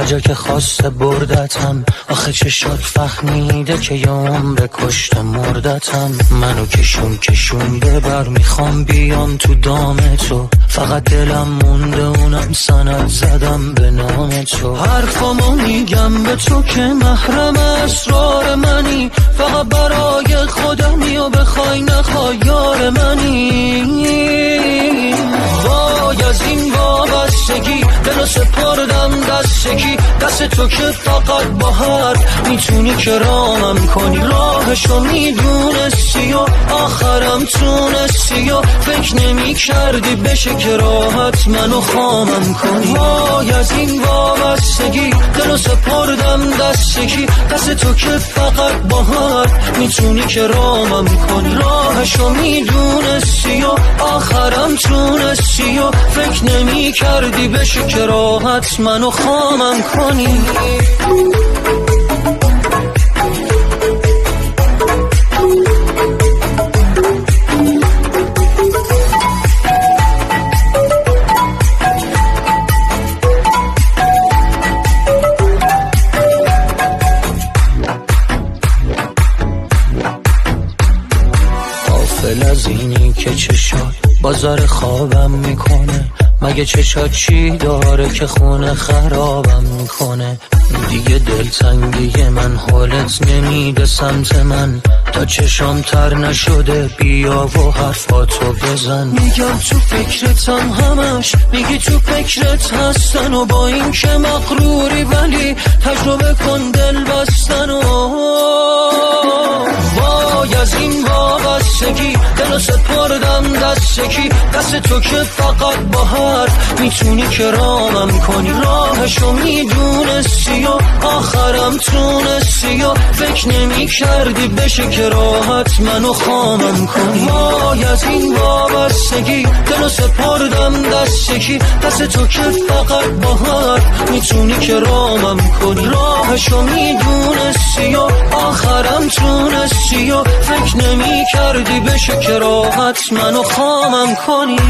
جا که خواسته بردتم، آخه چشات فهمیده که یه عمر کشته مردتم. منو کشون ببر، میخوام بیام تو دام تو، فقط دلم مونده اونم سند زدم به نام تو. حرفامو میگم به تو که محرم اسرار منی، فقط برای خودمی و بخوای نخوای یار منی. وای از این وابستگی دلو سپردم دستکی، دست تو که فقط با حرف میتونی کرامم کنی. راهشو میدونستی و آخرم تونستی و فکر نمی کردی بشه که راحت منو خامم کنی. وای از این وابستگی دلو سپردم دستکی، دست تو که فقط با حرف میتونی کرامم کنی. راهشو میدونستی و آخرم تونستی و فکر نمی کردی بشه که راحت منو خامم کنی. غافل از اینی که چشات بازار خوابم میکنه، مگه چشات چی داره که خونه خرابم میکنه. دیگه دلتنگی من حالت نمیده سمت من، تا چشام تر نشده بیا و حرفاتو بزن. میگم تو فکرتم همش، میگی تو فکرت هستن و با این که مغروری ولی تجربه کن دل بستن. و وای از این وابستگی دلو سپردم دستکی، دست تو که فقط با حرف میتونی کرامم کنی. راهشو میدونستی و آخرم تونستی و فکر نمی کردی بشه که راحت منو خامم کنی. وای از این وابستگی دلو سپردم دستکی، دست تو که فقط با حرف میتونی کرامم کنی. راهشو میدونستی و آخرم تونستی و فکر نمی کردی بشه که راحت منو خامم کنی.